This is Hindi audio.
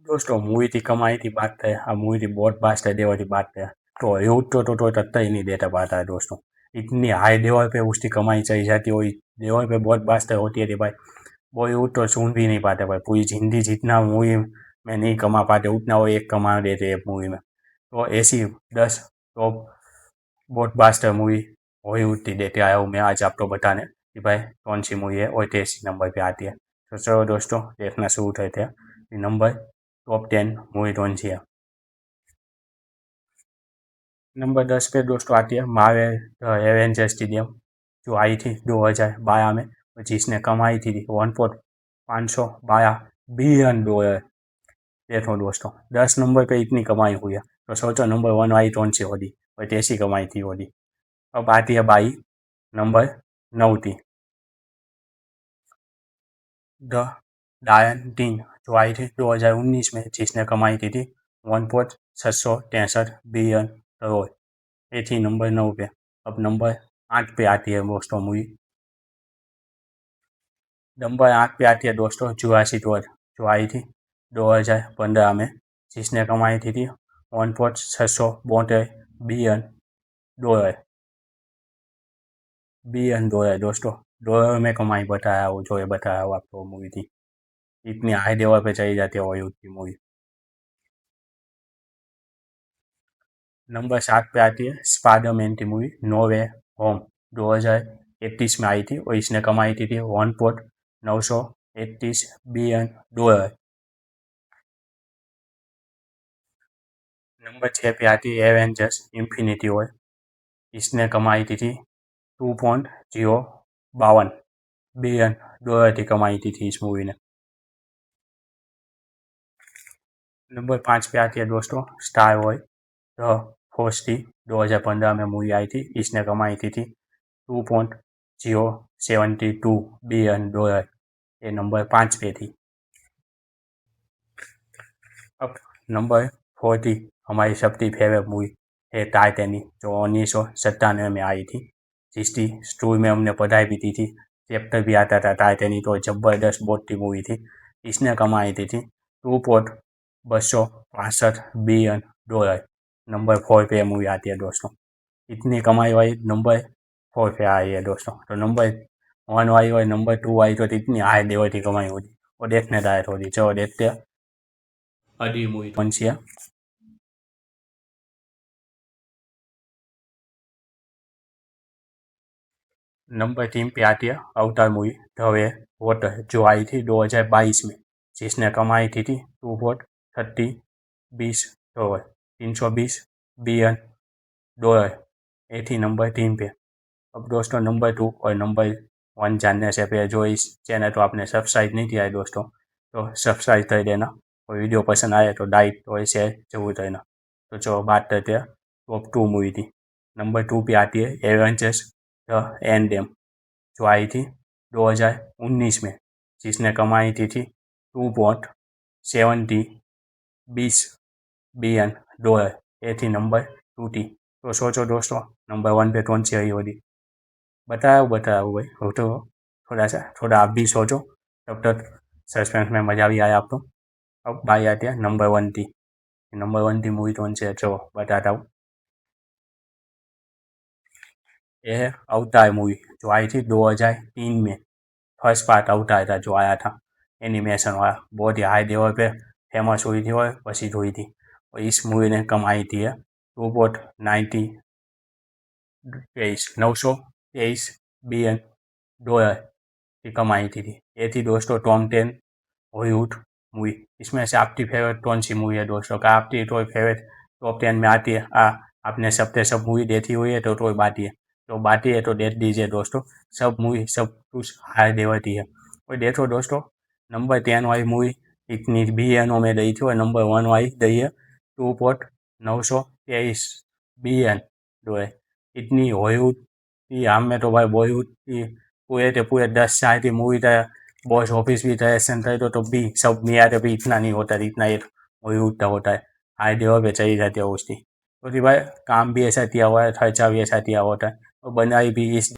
दोस्तों मूवी की कमाई की बात है, हाँ मूवी की बहुत बास्ट है देवा की बात है, तो हॉलीवुड तो तत्ता ही नहीं देता पाता है दोस्तों। इतनी हाई लेवल पे उसकी कमाई चली जाती हो, लेवल पे बहुत बास्ट होती है भाई। बॉलीवुड तो सुन भी नहीं पाते भाई, पूरी जिंदगी जितना मूवी में नहीं कमा पाते उतना वो एक कमा देते एक मूवी में। तो ऐसी 10 टॉप बहुत बास्ट मूवी हॉलीवुड की देते आया हूँ मैं आज आपको बताने कि भाई कौन सी मूवी है और कैसी नंबर पे आती है। तो चलो दोस्तों देखना शुरू करते हैं। नंबर टॉप 10 मूवी कौन सी है। नंबर 10 पे दोस्तों आती है मार्वल एवेंजर्स स्टेडियम, जो आई थी 2012 में, और जिसने कमाई थी 1.512 बिलियन डॉलर। देखो दोस्तों 10 नंबर पे इतनी कमाई हुई है, तो सोचो नंबर 1 आई कौन सी होगी और कैसी कमाई थी होगी। अब आती है बाई नंबर 9 थी, द लायन किंग, जो आई थी 2019 में, जिसने कमाई की थी 1.663 बिलियन करोड़। ये थी नंबर 9 पे। अब नंबर 8 पे आती है दोस्तों मूवी। नंबर 8 पे आती है दोस्तों जुरासिक वर्ल्ड, जो आई थी 2015 में, जिसने कमाई थी 1.672 बिलियन डॉलर दोस्तों। डॉलर में कमाई बताया वो, जो ये बताया वो आपको मूवी थी। इतनी हाई लेवल पे चली जाती है हॉलीवुड की मूवी। नंबर 7 पे आती है स्पाइडरमैन की मूवी नो वे होम, 2031 में आई थी और इसने कमाई थी 1.931 बिलियन डॉलर। नंबर 6 पे आती है एवेंजर्स इन्फिनिटी वॉर, इसने कमाई थी 2.052 बिलियन डॉलर की कमाई थी इस मूवी ने। नंबर 5 पे आती है दोस्तों स्टार वॉर द फोर्स थी, 2015 में मूवी आई थी, इसने कमाई थी 2.072 बिलियन डॉलर। ये नंबर 5 पे थी। अब नंबर 4 थी हमारी सबकी फेवरेट मूवी है टाइटैनिक, जो 1997 में आई थी, जिसकी स्टोरी में हमने पढ़ाई भी थी। चैप्टर भी आता था टाइटैनिक, तो जबरदस्त बहुत की मूवी थी। इसने कमाई थी 2.262 बिलियन डॉलर। नंबर 4 पे मूवी आती है दोस्तों। इतनी कमाई वाली नंबर 4 पे आई है दोस्तों। तो नंबर 1 आई और नंबर 2 आई तो इतनी हाई लेवल की कमाई होती और देखने लायक होती। चलो देखते हैं अगली मूवी कौन सी है। नंबर 3 पे आती है Avatar movie the way water, जो आई थी 2022 में, जिसने कमाई थी 2.30 20 डॉलर 320 बिलियन डॉलर। ये थी नंबर 3 पे। अब दोस्तों नंबर 2 और नंबर 1 जानने से पहले जो इस चैनल को आपने सब्सक्राइब नहीं किया है दोस्तों, तो सब्सक्राइब कर देना, और वीडियो पसंद आए तो लाइक और शेयर जरूर करना। तो चलो बात करते हैं टॉप 2 मूवी थी। नंबर 2 पे आती है एवेंजर्स द एंड गेम, जो आई थी 2019 में, जिसने कमाई थी 2.70 बिलियन डॉलर। ये थी नंबर 2 थी। तो सोचो दोस्तों नंबर 1 पे कौन सी आई होगी। बताओ भाई, हो तो थोड़ा आप भी सोचो, तब तक सस्पेंस में मज़ा भी आया आपको। अब बारी आती है नंबर 1 की। नंबर 1 की मूवी कौन सी है चलो बताता हूँ। ये है अवतार मूवी, जो आई थी 2003 में। फर्स्ट पार्ट अवतार था जो आया था एनिमेशन वाला, बहुत ही हाई लेवल पे फेमस हुई थी और प्रसिद्ध हुई थी। और इस मूवी ने कमाई थी है 2.923 बिलियन डॉलर की कमाई थी। ये थी दोस्तों टॉप 10 हॉलीवुड मूवी। इसमें से आपकी फेवरेट कौन सी मूवी है दोस्तों? का आपकी तो फेवरेट टॉप 10 में आती है? आपने सब मूवी देखी हुई है तो कोई बात है, तो बात है तो देख दीजिए दोस्तों। सब मूवी सब कुछ हाई लेवल की है। और देखो दोस्तों नंबर 10 वाली मूवी इतनी बिलियनों में गई थी और नंबर 1 वाली गई है 2.923 बिलियन डॉलर। इतनी हॉलीवुड की हम में तो भाई बॉलीवुड की पूरे के पूरे 10 साल की मूवी था। बॉक्स ऑफिस भी था सेंटर तो भी सब मिला तो भी इतना नहीं होता, इतना एक हॉलीवुड का होता है। हाई लेवल पे चली जाती है उसकी, क्योंकि भाई काम भी ऐसा किया हुआ है, खर्चा भी ऐसा किया होता है और बनाई भी इस